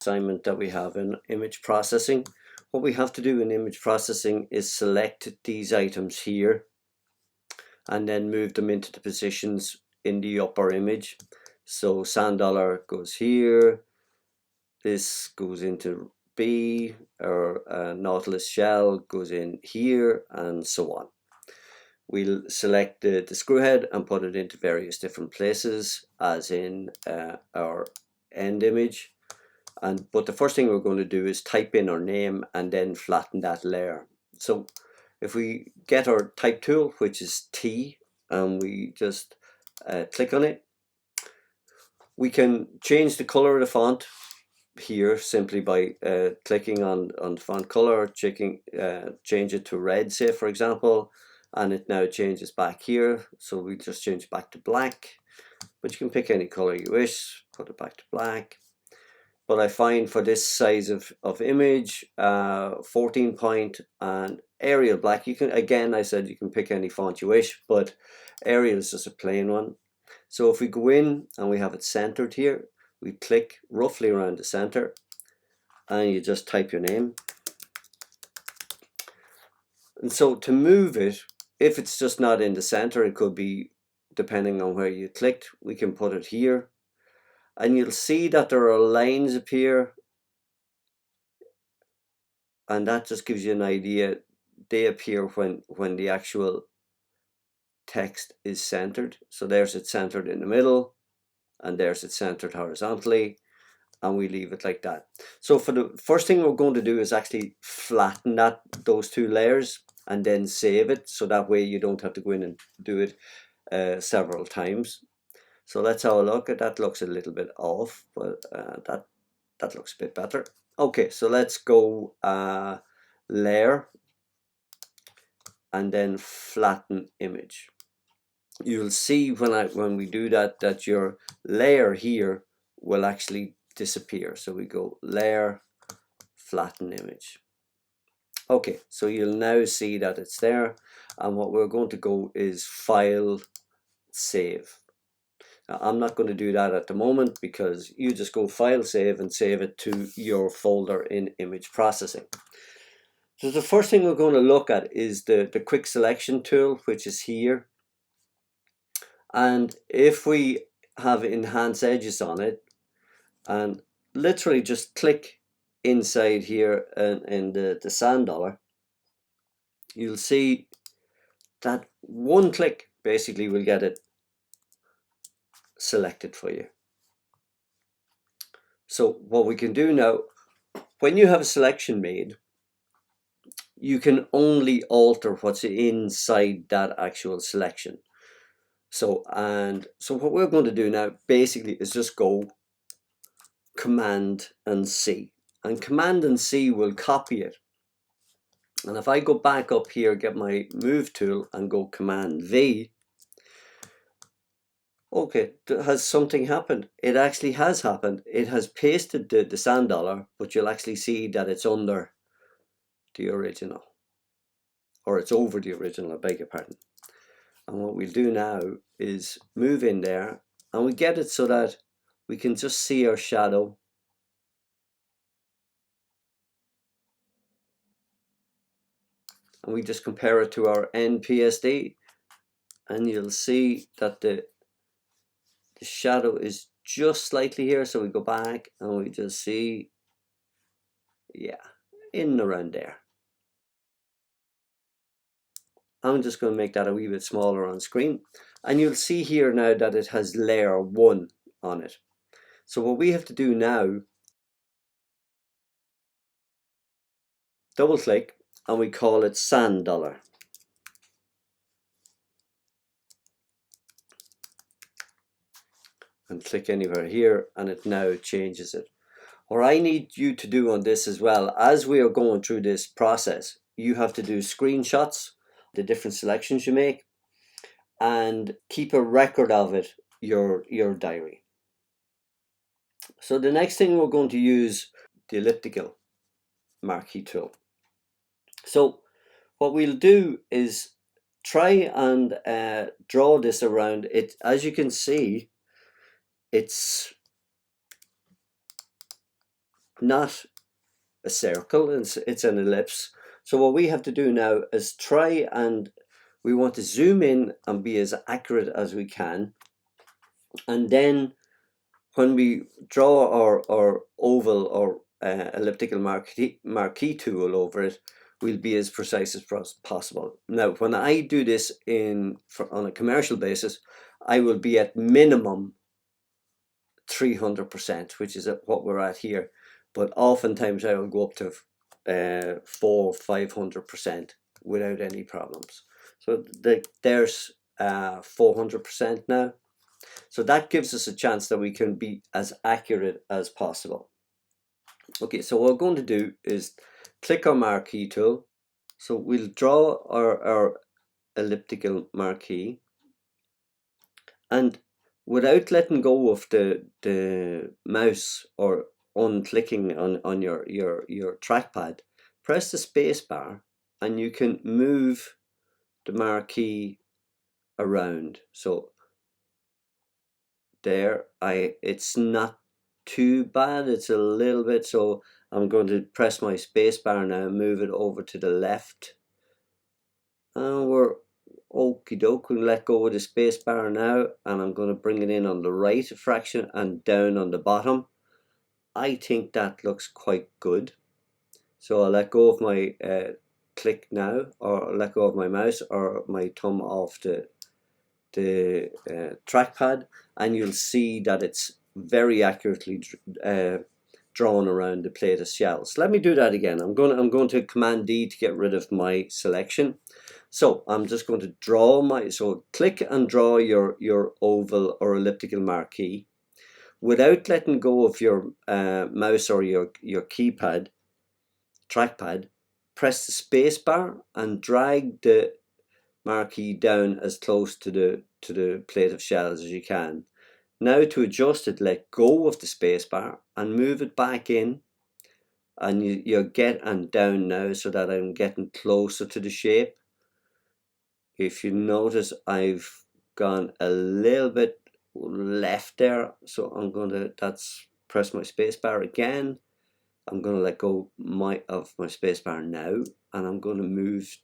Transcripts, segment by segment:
assignment that we have in image processing. What we have to do in image processing is select these items here and then move them into the positions in the upper image. So sand dollar goes here, this goes into B, or Nautilus shell goes in here, and so on. We'll select the screw head and put it into various different places, as in our end image. But the first thing we're going to do is type in our name and then flatten that layer. So if we get our type tool, which is T, and we just click on it, we can change the color of the font here simply by clicking on font color, change it to red, say for example, and it now changes back here. So we just change back to black, but you can pick any color you wish, put it back to black. But I find for this size of image, 14 point and Arial black, you can, again, I said you can pick any font you wish, but Arial is just a plain one. So if we go in and we have it centered here, we click roughly around the center and you just type your name. And so to move it, if it's just not in the center, it could be, depending on where you clicked, we can put it here. And you'll see that there are lines appear, and that just gives you an idea. They appear when the actual text is centered. So there's it centered in the middle, and there's it centered horizontally, and we leave it like that. So for the first thing we're going to do is actually flatten those two layers and then save it, so that way you don't have to go in and do it several times. So let's have a look at that. Looks a little bit off, but that looks a bit better. Okay, so let's go layer and then flatten image. You'll see when we do that your layer here will actually disappear. So we go layer, flatten image. Okay, so you'll now see that it's there, and what we're going to go is file, save. Now, I'm not going to do that at the moment, because you just go file, save, and save it to your folder in image processing. So the first thing we're going to look at is the quick selection tool, which is here. And if we have enhance edges on it and literally just click inside here in the sand dollar, you'll see that one click basically will get it selected for you. So what we can do now, when you have a selection made, you can only alter what's inside that actual selection. So what we're going to do now basically is just go Command and C, and Command and C will copy it. And if I go back up here, get my move tool and go Command V, okay, has something happened? It actually has happened. It has pasted the sand dollar, but you'll actually see that it's under the original, or it's over the original, I beg your pardon. And what we'll do now is move in there, and we get it so that we can just see our shadow. And we just compare it to our NPSD, and you'll see that the shadow is just slightly here. So we go back and we just see, yeah, in and around there. I'm just going to make that a wee bit smaller on screen, and you'll see here now that it has layer 1 on it. So what we have to do now, double click, and we call it sand dollar. And click anywhere here, and it now changes it. What I need you to do on this as well, as we are going through this process, you have to do screenshots, the different selections you make, and keep a record of it, your diary. So the next thing we're going to use the elliptical marquee tool. So what we'll do is try and draw this around it. As you can see, it's not a circle, it's an ellipse. So what we have to do now is we want to zoom in and be as accurate as we can. And then when we draw our oval or elliptical marquee tool over it, we'll be as precise as possible. Now, when I do this on a commercial basis, I will be at minimum 300%, which is what we're at here. But oftentimes I will go up to 400-500% without any problems. So there's 400% now. So that gives us a chance that we can be as accurate as possible. Okay, so what we're going to do is click our marquee tool. So we'll draw our elliptical marquee, and without letting go of the mouse or unclicking on your trackpad, press the space bar and you can move the marquee around. So there, it's not too bad, it's a little bit, so I'm going to press my space bar now, move it over to the left, and we're okie doke. We'll let go of the space bar now, and I'm going to bring it in on the right fraction and down on the bottom. I think that looks quite good. So I'll let go of my click now, or let go of my mouse or my thumb off the trackpad, and you'll see that it's very accurately drawn around the plate of shells. Let me do that again. I'm going to Command D to get rid of my selection. So I'm just going to so click and draw your oval or elliptical marquee without letting go of your mouse or your trackpad. Press the space bar and drag the marquee down as close to the plate of shells as you can. Now to adjust it, let go of the space bar and move it back in, and you get and down now so that I'm getting closer to the shape. If you notice, I've gone a little bit left there, so I'm going to press my space bar again. I'm going to let go of my space bar now, and I'm going to move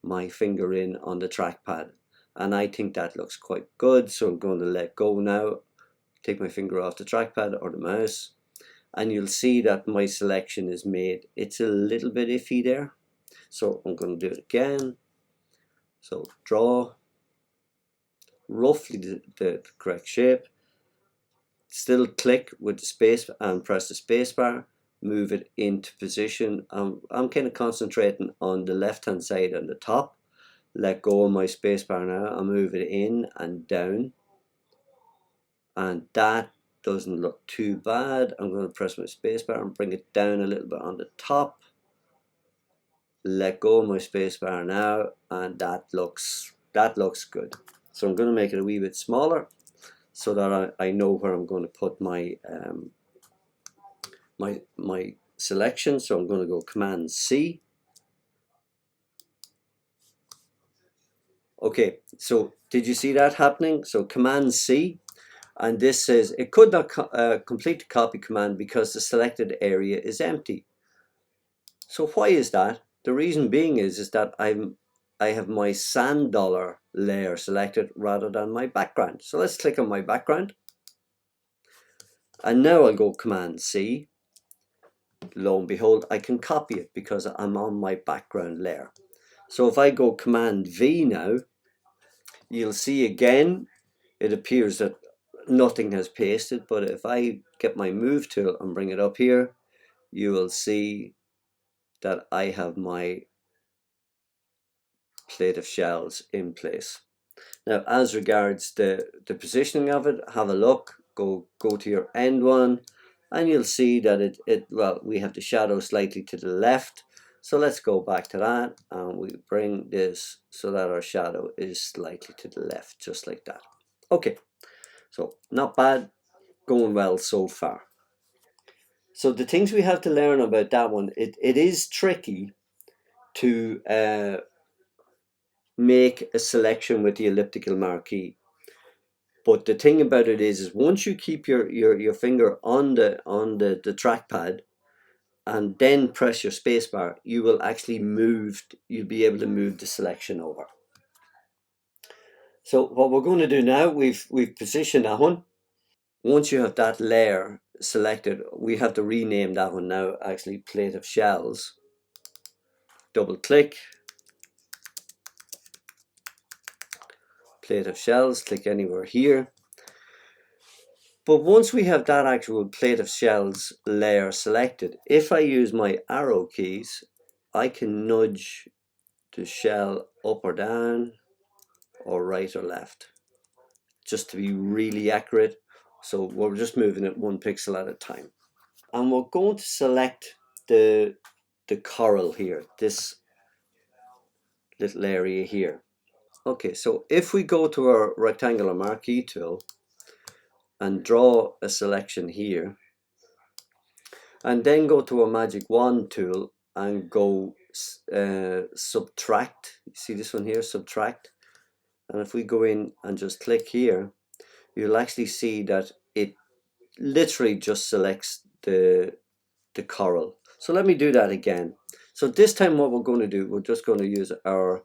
my finger in on the trackpad, and I think that looks quite good. So I'm going to let go now, take my finger off the trackpad or the mouse, and you'll see that my selection is made. It's a little bit iffy there, so I'm going to do it again. So draw roughly the correct shape, still click with the space and press the space bar, move it into position. I'm kind of concentrating on the left hand side on the top. Let go of my space bar now and move it in and down, and that doesn't look too bad. I'm going to press my space bar and bring it down a little bit on the top. Let go of my space bar now, and that looks good. So I'm going to make it a wee bit smaller so that I know where I'm going to put my my selection. So I'm going to go Command C. Okay, so did you see that happening? So Command C, and this says it could not complete the copy command because the selected area is empty. So why is that? The reason being is that I have my sand dollar layer selected rather than my background. So let's click on my background, and now I'll go Command C. Lo and behold, I can copy it because I'm on my background layer. So if I go Command V now, you'll see again it appears that nothing has pasted, but if I get my move tool and bring it up here, you will see that I have my plate of shells in place. Now, as regards the positioning of it, have a look, go to your end one, and you'll see that well, we have the shadow slightly to the left. So let's go back to that, and we bring this so that our shadow is slightly to the left, just like that. Okay, so not bad, going well so far. So the things we have to learn about that one, it is tricky to make a selection with the elliptical marquee. But the thing about it is once you keep your finger on the trackpad and then press your spacebar, you will actually you'll be able to move the selection over. So what we're going to do now, we've positioned that one. Once you have that layer selected, we have to rename that one now, actually plate of shells. Double click, plate of shells, click anywhere here. But once we have that actual plate of shells layer selected, if I use my arrow keys, I can nudge the shell up or down or right or left, just to be really accurate. So we're just moving it 1 pixel at a time. And we're going to select the coral here, this little area here. Okay, so if we go to our rectangular marquee tool and draw a selection here, and then go to our magic wand tool and go subtract. You see this one here, subtract. And if we go in and just click here, you'll actually see that it literally just selects the coral. So let me do that again. So this time what we're going to do, we're just going to use our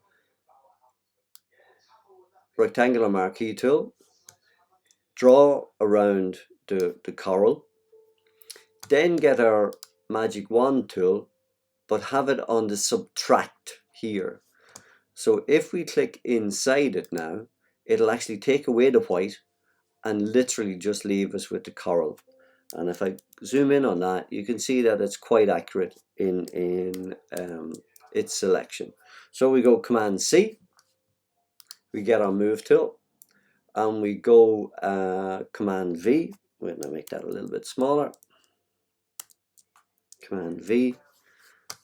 rectangular marquee tool, draw around the coral, then get our magic wand tool, but have it on the subtract here. So if we click inside it now, it'll actually take away the white and literally just leave us with the coral. And if I zoom in on that, you can see that it's quite accurate in its selection. So we go Command C, we get our move tool, and we go Command V. Wait, I'll make that a little bit smaller. Command V,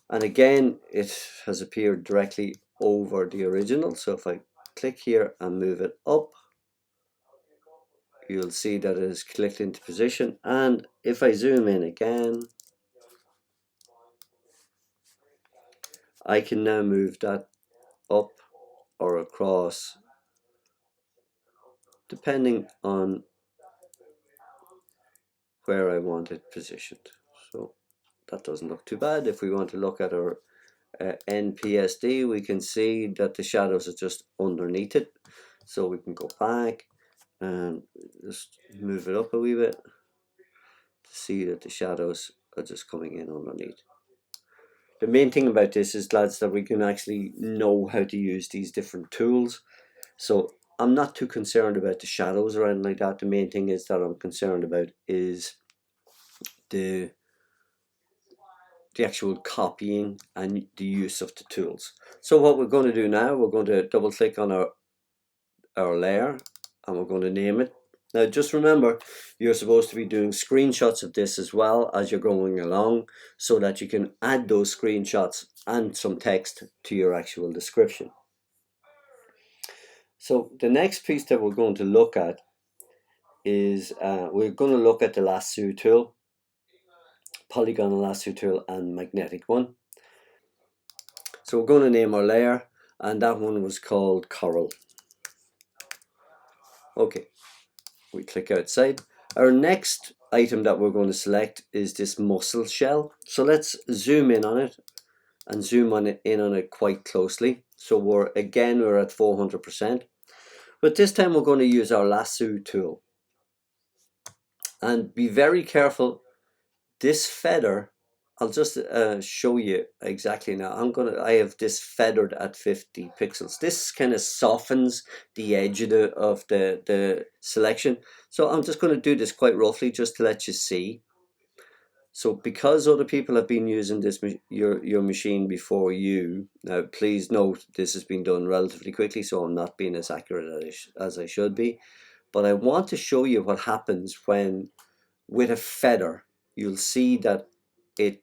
and again it has appeared directly over the original. So if I click here and move it up, you'll see that it is clicked into position. And if I zoom in again, I can now move that up or across depending on where I want it positioned. So that doesn't look too bad. If we want to look at our NPSD, we can see that the shadows are just underneath it. So we can go back and just move it up a wee bit to see that the shadows are just coming in underneath. The main thing about this is, lads, that we can actually know how to use these different tools. So I'm not too concerned about the shadows or anything like that. The main thing is that I'm concerned about is the actual copying and the use of the tools. So what we're going to do now, we're going to double click on our layer and we're going to name it. Now just remember, you're supposed to be doing screenshots of this as well as you're going along, so that you can add those screenshots and some text to your actual description. So the next piece that we're going to look at is we're going to look at the lasso tool, polygonal lasso tool and magnetic one. So we're going to name our layer, and that one was called coral. Okay, we click outside. Our next item that we're going to select is this mussel shell. So let's zoom in on it and zoom in on it quite closely. So we're at 400%. But this time we're going to use our lasso tool. And be very careful. This feather, I'll just show you exactly now. I have this feathered at 50 pixels. This kind of softens the edge of the selection. So I'm just going to do this quite roughly just to let you see. So because other people have been using this your machine before you, now please note this has been done relatively quickly, so I'm not being as accurate as I should be. But I want to show you what happens when, with a feather, you'll see that it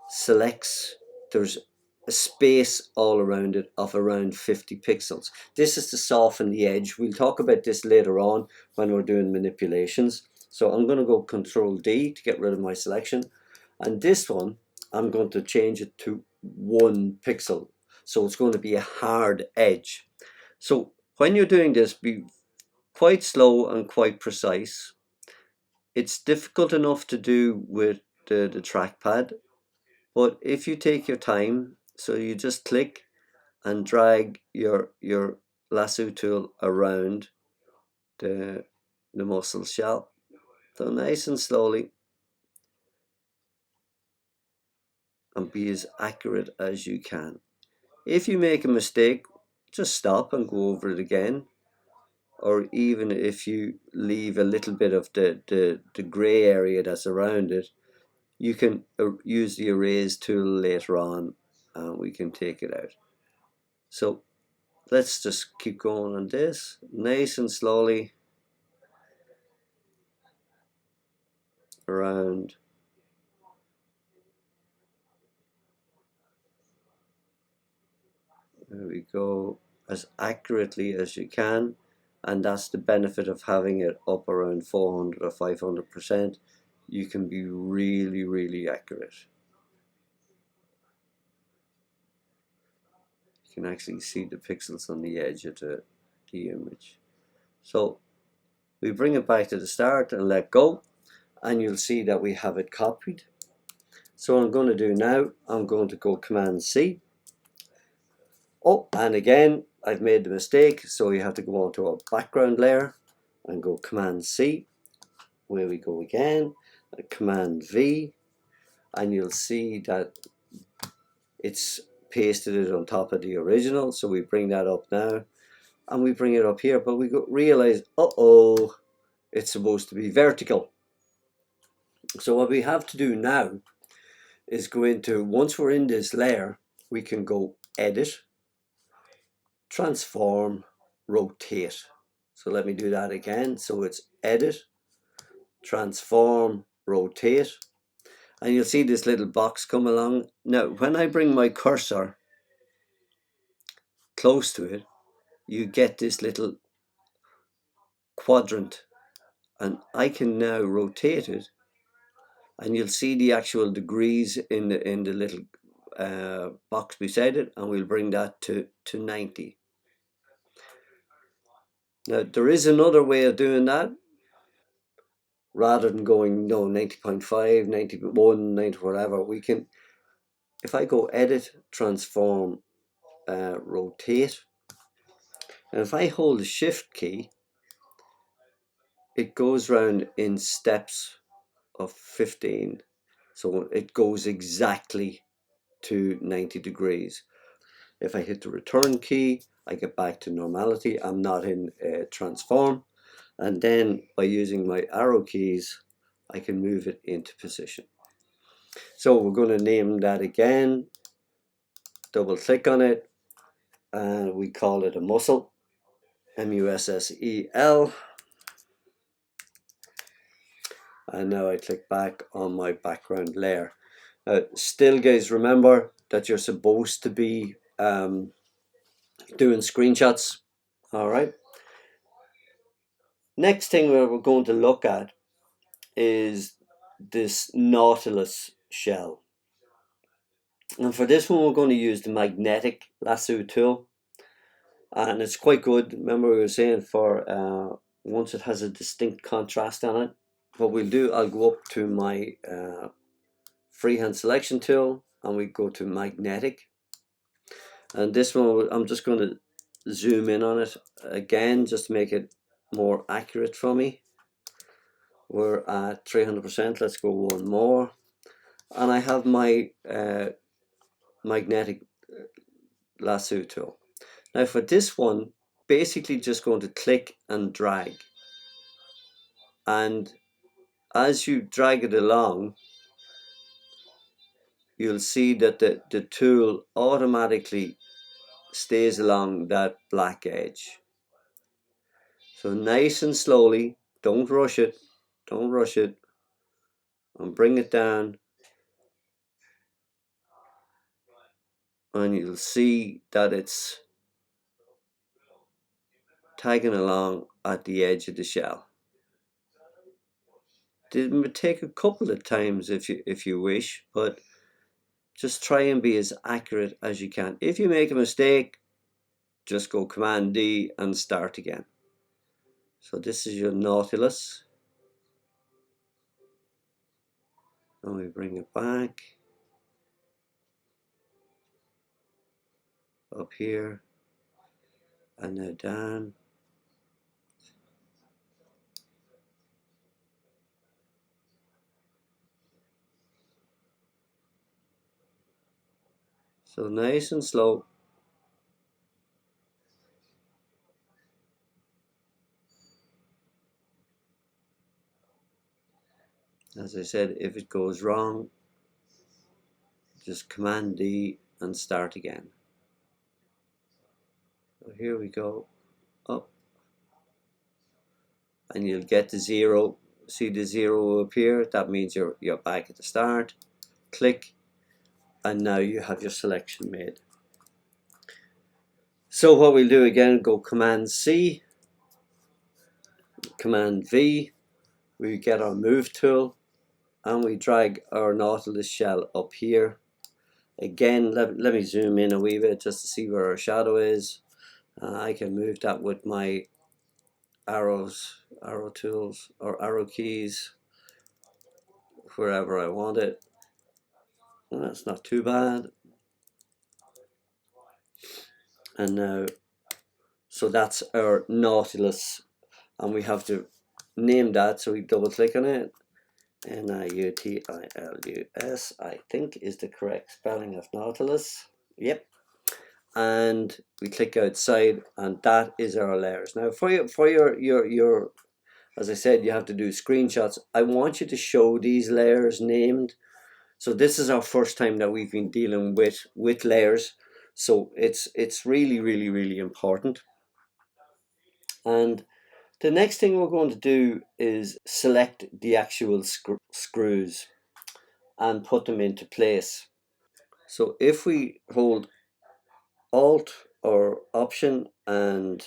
selects, there's a space all around it of around 50 pixels. This is to soften the edge. We'll talk about this later on when we're doing manipulations. So I'm going to go Control D to get rid of my selection. And this one, I'm going to change it to 1 pixel. So it's going to be a hard edge. So when you're doing this, be quite slow and quite precise. It's difficult enough to do with the trackpad, but if you take your time, so you just click and drag your lasso tool around the mussel shell, so nice and slowly, and be as accurate as you can. If you make a mistake, just stop and go over it again, or even if you leave a little bit of the grey area that's around it, you can use the erase tool later on and we can take it out. So let's just keep going on this, nice and slowly around. There we go, as accurately as you can, and that's the benefit of having it up around 400 or 500%. You can be really accurate. You can actually see the pixels on the edge of the image. So we bring it back to the start and let go, and you'll see that we have it copied. So what I'm going to do now, I'm going to go Command C. Oh, and again, I've made the mistake, so you have to go onto a background layer and go Command C. Where we go again, Command V, and you'll see that it's pasted it on top of the original. So we bring that up now, and we bring it up here, but we realize, uh-oh, it's supposed to be vertical. So what we have to do now is go into, once we're in this layer, we can go Edit, Transform, Rotate. So let me do that again. So it's Edit, Transform, Rotate, and you'll see this little box come along. Now when I bring my cursor close to it, you get this little quadrant, and I can now rotate it, and you'll see the actual degrees in the little box beside it, and we'll bring that to 90. Now there is another way of doing that. Rather than going 90.5, 91, 90, whatever, we can, if I go Edit, Transform, Rotate, and if I hold the Shift key, it goes round in steps of 15, so it goes exactly to 90 degrees. If I hit the Return key, I get back to normality. I'm not in Transform, and then by using my arrow keys, I can move it into position. So we're going to name that again, double click on it, and we call it a mussel, M-U-S-S-E-L. And now I click back on my background layer. Still, guys, remember that you're supposed to be doing screenshots. All right. Next thing we're going to look at is this Nautilus shell. And for this one, we're going to use the magnetic lasso tool. And it's quite good. Remember we were saying for once it has a distinct contrast on it. What we'll do, I'll go up to my freehand selection tool, and we go to magnetic. And this one, I'm just going to zoom in on it again, just to make it more accurate for me. We're at 300%. Let's go one more. And I have my magnetic lasso tool. Now for this one, basically just going to click and drag. And as you drag it along, you'll see that the tool automatically stays along that black edge. So nice and slowly, don't rush it, and bring it down, and you'll see that it's tagging along at the edge of the shell. It may take a couple of times if you wish, but just try and be as accurate as you can. If you make a mistake, just go Command D and start again. So this is your Nautilus. And we bring it back up here and now down. So nice and slow. As I said, if it goes wrong, just Command D and start again. So here we go, up, and you'll get the 0. See the 0 appear? That means you're back at the start. Click, and now you have your selection made. So what we'll do again, go Command C, Command V, we get our move tool, and we drag our Nautilus shell up here. Again, let me zoom in a wee bit just to see where our shadow is. I can move that with my arrow tools or arrow keys wherever I want it. Well, that's not too bad. And now, so that's our Nautilus, and we have to name that, so we double click on it. Nautilus, I think, is the correct spelling of Nautilus. Yep. And we click outside, and that is our layers. Now for your as I said, you have to do screenshots. I want you to show these layers named. So this is our first time that we've been dealing with layers, so it's really important. And the next thing we're going to do is select the actual screws and put them into place. So if we hold Alt or Option and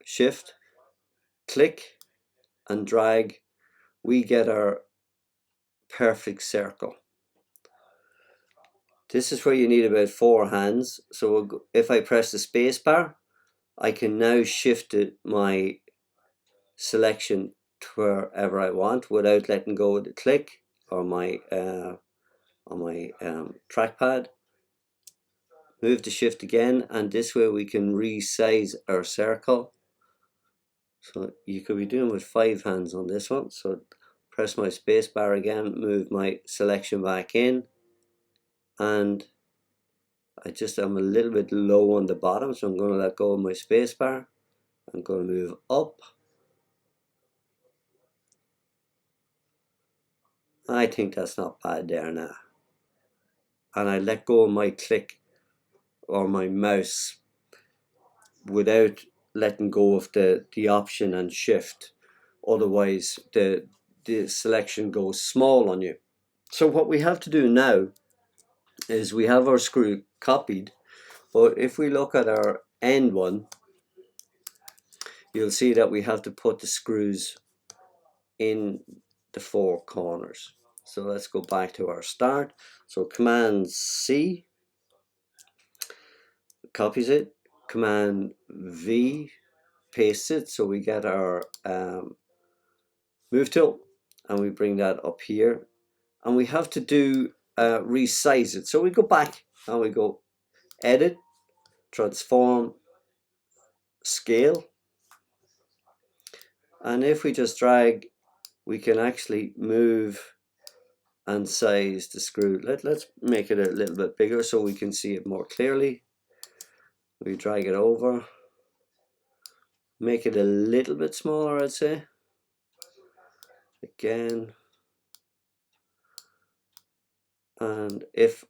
Shift, click and drag, we get our perfect circle. This is where you need about 4 hands. So if I press the space bar, I can now shift my selection to wherever I want without letting go of the click or my trackpad. Move the shift again, and this way we can resize our circle. So you could be doing with 5 hands on this one. So press my space bar again, move my selection back in, and I'm a little bit low on the bottom, so I'm going to let go of my space bar. I'm going to move up. I think that's not bad there now. And I let go of my click or my mouse without letting go of the option and shift. Otherwise the selection goes small on you. So what we have to do now is we have our screw copied, but if we look at our end one, you'll see that we have to put the screws in the 4 corners. So let's go back to our start. So Command C copies it, Command V pastes it, so we get our move tool, and we bring that up here, and we have to do resize it. So we go back and we go Edit, Transform, Scale, and if we just drag, we can actually move and size the screw. Let's make it a little bit bigger so we can see it more clearly. We drag it over, make it a little bit smaller, I'd say. Again, and if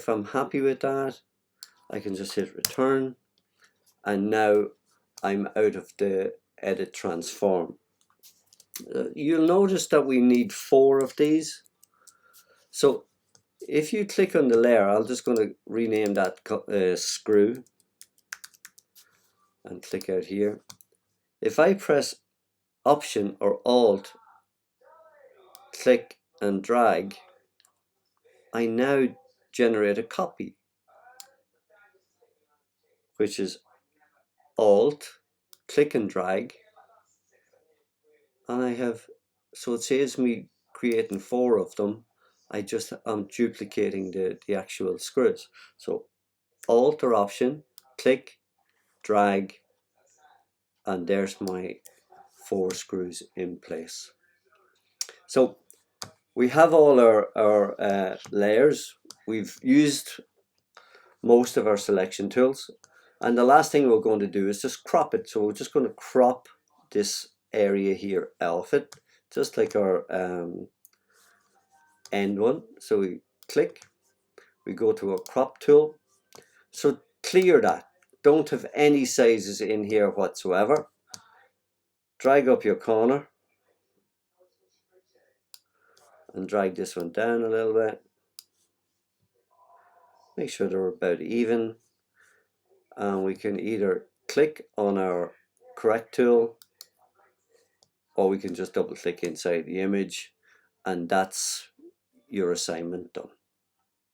I'm happy with that, I can just hit return, and now I'm out of the edit transform. You'll notice that we need 4 of these. So if you click on the layer, I'm just going to rename that screw and click out here. If I press Option or Alt, click and drag, I now generate a copy, which is Alt, click and drag, and I have, so it saves me creating 4 of them. I'm duplicating the actual screws. So Alt or Option, click, drag, and there's my 4 screws in place. So we have all our layers. We've used most of our selection tools, and the last thing we're going to do is just crop it. So we're just going to crop this area here off it, just like our end one. So we click, we go to our crop tool. So clear that. Don't have any sizes in here whatsoever. Drag up your corner and drag this one down a little bit. Make sure they're about even. And we can either click on our correct tool, or we can just double click inside the image, and that's your assignment done.